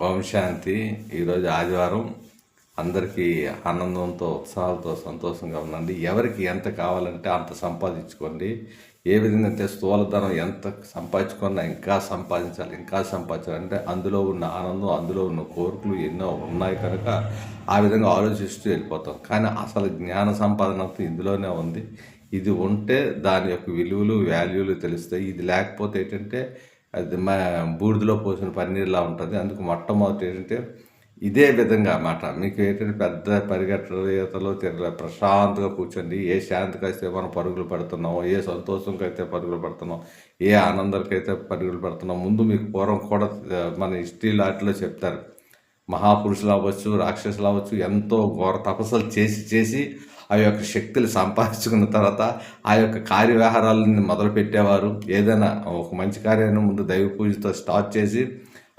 ఓం శాంతి. ఈరోజు ఆదివారం. అందరికీ ఆనందంతో, ఉత్సాహాలతో, సంతోషంగా ఉండండి. ఎవరికి ఎంత కావాలంటే అంత సంపాదించుకోండి. ఏ విధంగా అయితే స్థూలధనం ఎంత సంపాదించుకున్నా ఇంకా సంపాదించాలి అంటే అందులో ఉన్న ఆనందం, అందులో ఉన్న కోరికలు ఎన్నో ఉన్నాయి కనుక ఆ విధంగా ఆలోచిస్తూ వెళ్ళిపోతాం. కానీ అసలు జ్ఞాన సంపాదన అంతా ఇందులోనే ఉంది. ఇది ఉంటే దాని యొక్క విలువలు, వాల్యూలు తెలుస్తాయి. ఇది లేకపోతే ఏంటంటే అది బూడిదలో పోసిన పన్నీర్లా ఉంటుంది. అందుకు మొట్టమొదటి ఏంటంటే ఇదే విధంగా అన్నమాట. మీకు ఏంటంటే పెద్ద పరిగెట్టలో తిరగలే, ప్రశాంతంగా కూర్చోండి. ఏ శాంతికి అయితే మనం పరుగులు పెడుతున్నామో, ఏ సంతోషంకి అయితే పరుగులు పెడుతున్నాం, ఏ ఆనందానికైతే పరుగులు పెడుతున్నాం. ముందు మీకు పూర్వం కూడా మన హిస్టరీలో వాటిలో చెప్తారు. మహాపురుషులు అవ్వచ్చు, రాక్షసులు అవ్వచ్చు, ఎంతో ఘోర తపస్సులు చేసి ఆ యొక్క శక్తులు సంపాదించుకున్న తర్వాత ఆ యొక్క కార్యవ్యవహారాలను మొదలుపెట్టేవారు. ఏదైనా ఒక మంచి కార్యాన్ని ముందు దైవ పూజతో స్టార్ట్ చేసి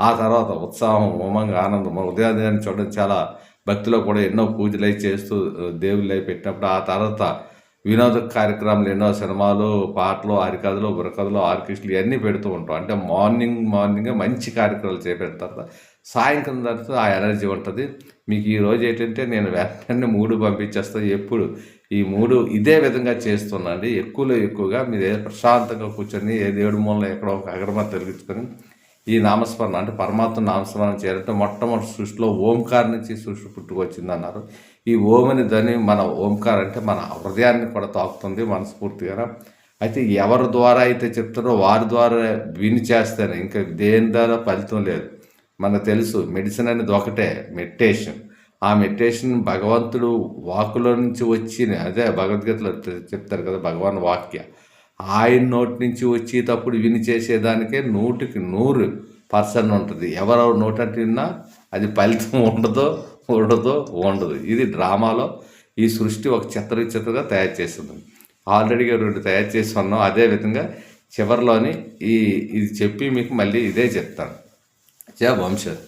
ఆ తర్వాత ఉత్సాహం, ఉమంగా, ఆనందం. ఉదయాన్ని చూడడం చాలా భక్తిలో కూడా ఎన్నో పూజలు అయి చేస్తూ దేవుళ్ళు అయి పెట్టినప్పుడు ఆ తర్వాత వినోద కార్యక్రమాలు ఎన్నో సినిమాలు, పాటలు, హరికథలు, బుర్రకథలు, ఆర్కెస్ట్రాలు ఇవన్నీ పెడుతూ ఉంటాం. అంటే మార్నింగ్ మంచి కార్యక్రమాలు చేపెడతారు. సాయంకాలం తర్వాత ఆ ఎనర్జీ ఉంటుంది. మీకు ఈరోజు ఏంటంటే నేను వెంటనే 3 పంపించేస్తాను. ఎప్పుడు ఈ 3 ఇదే విధంగా చేస్తున్నాండి. ఎక్కువగా మీరు ప్రశాంతంగా కూర్చొని ఏ దేవుడి మూలలో ఎక్కడో ఒక అగరబత్తి వెలిగించుకొని ఈ నామస్మరణ అంటే పరమాత్మ నామస్మరణ చేయాలంటే మొట్టమొదటి సృష్టిలో ఓంకారం నుంచి సృష్టి పుట్టుకొచ్చింది అన్నారు. ఈ ఓమని ధ్వని మన ఓంకారం అంటే మన హృదయాన్ని కూడా తాకుతుంది మనస్ఫూర్తిగా. అయితే ఎవరి ద్వారా అయితే చెప్తారో వారి ద్వారా విని చేస్తేనే, ఇంకా దేని ద్వారా ఫలితం లేదు. మనకు తెలుసు మెడిసిన్ అనేది ఒకటే, మెడిటేషన్. ఆ మెడిటేషన్ భగవంతుడు వాక్కులో నుంచి వచ్చి, అదే భగవద్గీతలో చెప్తారు కదా భగవాన్ వాక్య, ఆయన నోటి నుంచి వచ్చేటప్పుడు విని చేసేదానికే 100% ఉంటుంది. ఎవరెవరు నోటంటే విన్నా అది ఫలితం ఉండదు. ఇది డ్రామాలో ఈ సృష్టి ఒక చిత్రగా తయారు చేస్తుంది. ఆల్రెడీగా 2 తయారు చేసి ఉన్నాం. అదేవిధంగా చివరిలోని ఇది చెప్పి మీకు మళ్ళీ ఇదే చెప్తాను. జై వంశత్.